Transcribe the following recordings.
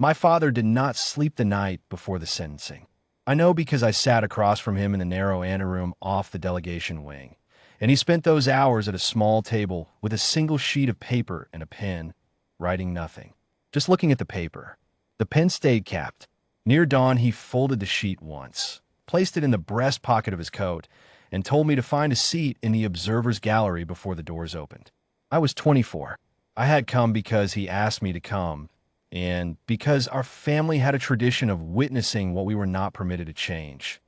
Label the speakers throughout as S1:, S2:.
S1: My father did not sleep the night before the sentencing. I know because I sat across from him in the narrow anteroom off the delegation wing, and he spent those hours at a small table with a single sheet of paper and a pen, writing nothing, just looking at the paper. The pen stayed capped. Near dawn, he folded the sheet once, placed it in the breast pocket of his coat, and told me to find a seat in the observer's gallery before the doors opened. I was 24. I had come because he asked me to come, and because our family had a tradition of witnessing what we were not permitted to change.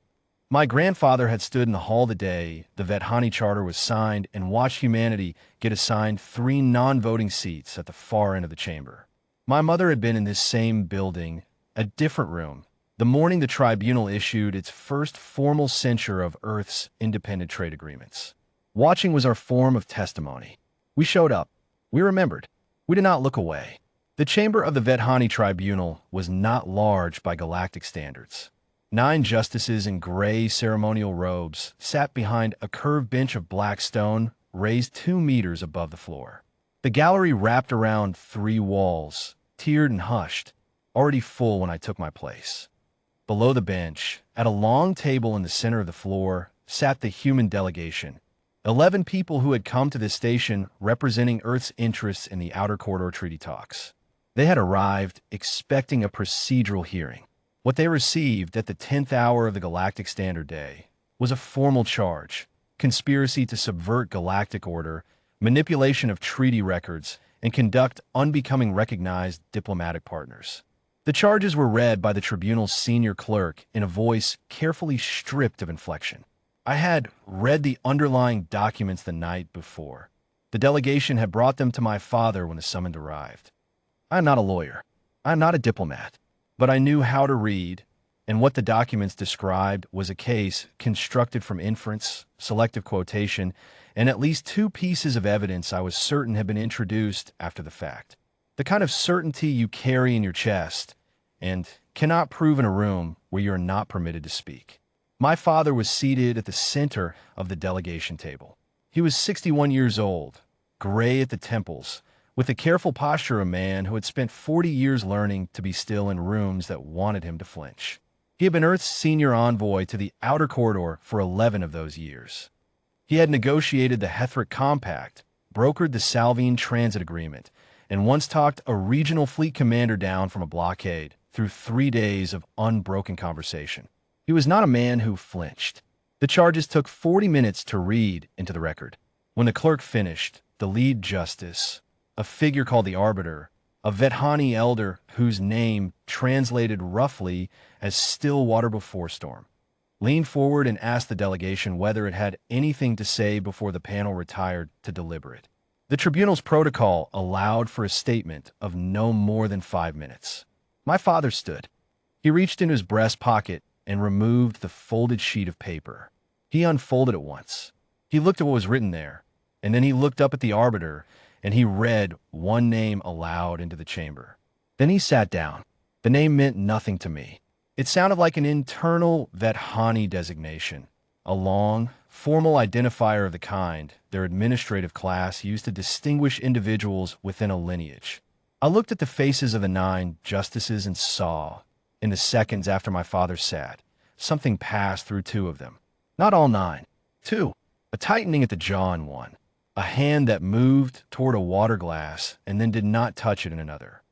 S1: My grandfather had stood in the hall the day the Vethani Charter was signed and watched humanity get assigned 3 non-voting seats at the far end of the chamber. My mother had been in this same building, a different room, the morning the tribunal issued its first formal censure of Earth's independent trade agreements. Watching was our form of testimony. We showed up. We remembered. We did not look away. The chamber of the Vethani Tribunal was not large by galactic standards. 9 justices in gray ceremonial robes sat behind a curved bench of black stone raised 2 meters above the floor. The gallery wrapped around 3 walls, tiered and hushed, already full when I took my place. Below the bench, at a long table in the center of the floor, sat the human delegation, 11 people who had come to this station representing Earth's interests in the Outer Corridor Treaty talks. They had arrived expecting a procedural hearing. What they received at the 10th hour of the Galactic Standard Day was a formal charge: conspiracy to subvert galactic order, manipulation of treaty records, and conduct unbecoming recognized diplomatic partners. The charges were read by the tribunal's senior clerk in a voice carefully stripped of inflection. I had read the underlying documents the night before. The delegation had brought them to my father when the summons arrived. I am not a lawyer. I am not a diplomat. But I knew how to read, and what the documents described was a case constructed from inference, selective quotation, and at least 2 pieces of evidence I was certain had been introduced after the fact. The kind of certainty you carry in your chest and cannot prove in a room where you are not permitted to speak. My father was seated at the center of the delegation table. He was 61 years old, gray at the temples, with the careful posture of a man who had spent 40 years learning to be still in rooms that wanted him to flinch. He had been Earth's senior envoy to the Outer Corridor for 11 of those years. He had negotiated the Hethric Compact, brokered the Salvine Transit Agreement, and once talked a regional fleet commander down from a blockade through 3 days of unbroken conversation. He was not a man who flinched. The charges took 40 minutes to read into the record. When the clerk finished, the lead justice, a figure called the Arbiter, a Vethani elder whose name translated roughly as still water before storm, leaned forward and asked the delegation whether it had anything to say before the panel retired to deliberate. The tribunal's protocol allowed for a statement of no more than 5 minutes. My father stood. He reached into his breast pocket and removed the folded sheet of paper. He unfolded it once. He looked at what was written there, and then he looked up at the Arbiter, and he read one name aloud into the chamber. Then he sat down. The name meant nothing to me. It sounded like an internal Vethani designation, a long, formal identifier of the kind their administrative class used to distinguish individuals within a lineage. I looked at the faces of the 9 justices and saw, in the seconds after my father sat, something passed through 2 of them. Not all 9. 2. A tightening at the jaw in one. A hand that moved toward a water glass and then did not touch it in another.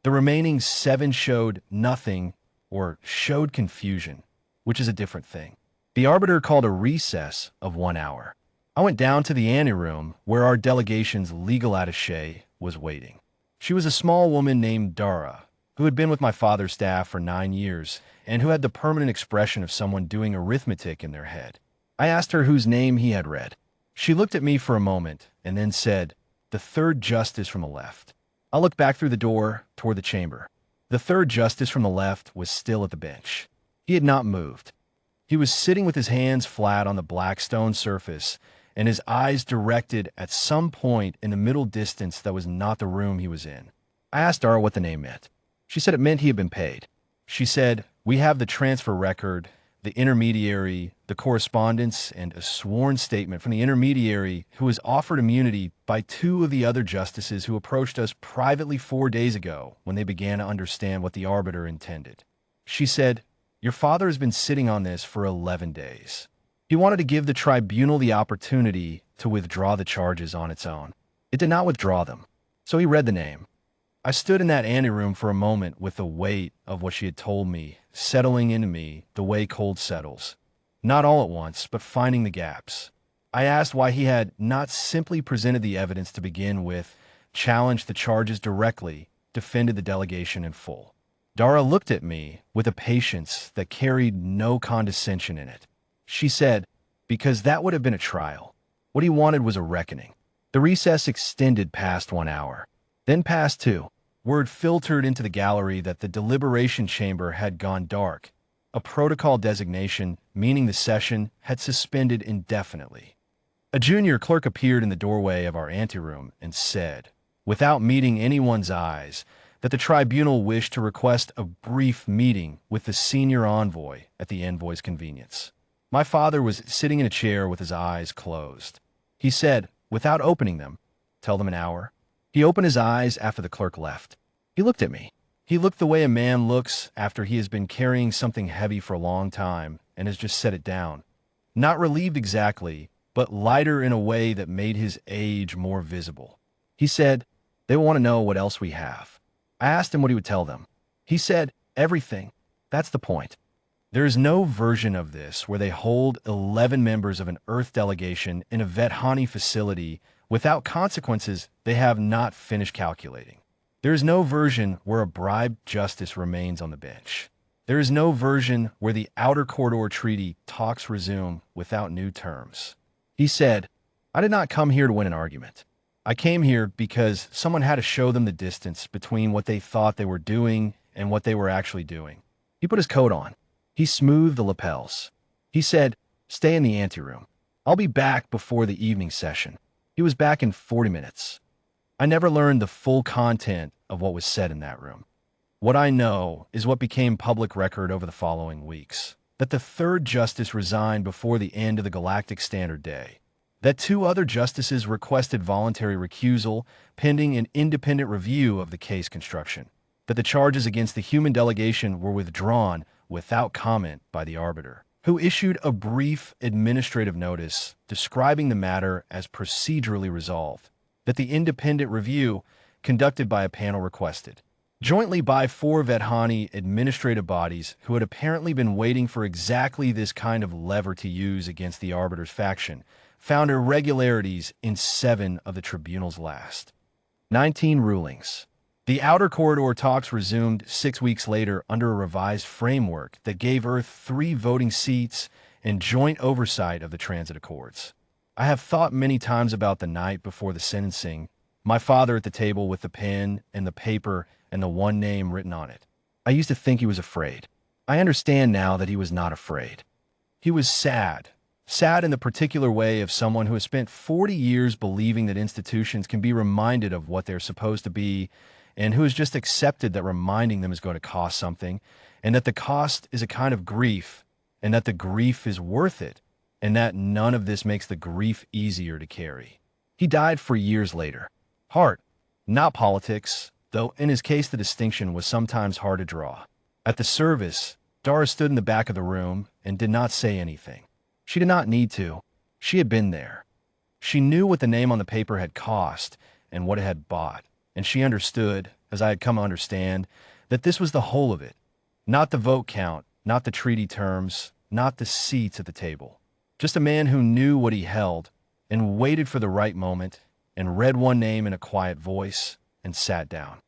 S1: The remaining 7 showed nothing or showed confusion, which is a different thing. The Arbiter called a recess of 1 hour. I went down to the anteroom where our delegation's legal attaché was waiting. She was a small woman named Dara, who had been with my father's staff for 9 years and who had the permanent expression of someone doing arithmetic in their head. I asked her whose name he had read. She looked at me for a moment and then said, "The 3rd justice from the left." I looked back through the door toward the chamber. The 3rd justice from the left was still at the bench. He had not moved. He was sitting with his hands flat on the black stone surface and his eyes directed at some point in the middle distance that was not the room he was in. I asked Dara what the name meant. She said it meant he had been paid. She said, "We have the transfer record, the intermediary, the correspondence, and a sworn statement from the intermediary who was offered immunity by two of the other justices who approached us privately 4 days ago when they began to understand what the arbiter intended. She said, "Your father has been sitting on this for 11 days. He wanted to give the tribunal the opportunity to withdraw the charges on its own. It did not withdraw them, so he read the name." I stood in that anteroom for a moment with the weight of what she had told me settling into me the way cold settles. Not all at once, but finding the gaps. I asked why he had not simply presented the evidence to begin with, challenged the charges directly, defended the delegation in full. Dara looked at me with a patience that carried no condescension in it. She said, "Because that would have been a trial. What he wanted was a reckoning." The recess extended past 1 hour, then past 2. Word filtered into the gallery that the deliberation chamber had gone dark, a protocol designation meaning the session had suspended indefinitely. A junior clerk appeared in the doorway of our anteroom and said, without meeting anyone's eyes, that the tribunal wished to request a brief meeting with the senior envoy at the envoy's convenience. My father was sitting in a chair with his eyes closed. He said, without opening them, "Tell them an hour." He opened his eyes after the clerk left. He looked at me. He looked the way a man looks after he has been carrying something heavy for a long time and has just set it down. Not relieved exactly, but lighter in a way that made his age more visible. He said, "They want to know what else we have." I asked him what he would tell them. He said, "Everything. That's the point. There is no version of this where they hold 11 members of an Earth delegation in a Vethani facility without consequences they have not finished calculating. There is no version where a bribed justice remains on the bench. There is no version where the Outer Corridor Treaty talks resume without new terms." He said, "I did not come here to win an argument. I came here because someone had to show them the distance between what they thought they were doing and what they were actually doing." He put his coat on. He smoothed the lapels. He said, "Stay in the anteroom. I'll be back before the evening session." He was back in 40 minutes. I never learned the full content of what was said in that room. What I know is what became public record over the following weeks. That the third justice resigned before the end of the Galactic Standard Day. That 2 other justices requested voluntary recusal pending an independent review of the case construction. That the charges against the human delegation were withdrawn without comment by the arbiter, who issued a brief administrative notice describing the matter as procedurally resolved. That the independent review, conducted by a panel requested, jointly by 4 Vethani administrative bodies who had apparently been waiting for exactly this kind of lever to use against the arbiter's faction, found irregularities in 7 of the tribunal's last 19 rulings. The Outer Corridor talks resumed 6 weeks later under a revised framework that gave Earth 3 voting seats and joint oversight of the transit accords. I have thought many times about the night before the sentencing, my father at the table with the pen and the paper and the one name written on it. I used to think he was afraid. I understand now that he was not afraid. He was sad. Sad in the particular way of someone who has spent 40 years believing that institutions can be reminded of what they're supposed to be, and who has just accepted that reminding them is going to cost something, and that the cost is a kind of grief, and that the grief is worth it, and that none of this makes the grief easier to carry. He died 4 years later. Heart, not politics, though in his case the distinction was sometimes hard to draw. At the service, Dara stood in the back of the room and did not say anything. She did not need to. She had been there. She knew what the name on the paper had cost and what it had bought, and she understood, as I had come to understand, that this was the whole of it. Not the vote count, not the treaty terms, not the seats at the table. Just a man who knew what he held and waited for the right moment and read one name in a quiet voice and sat down.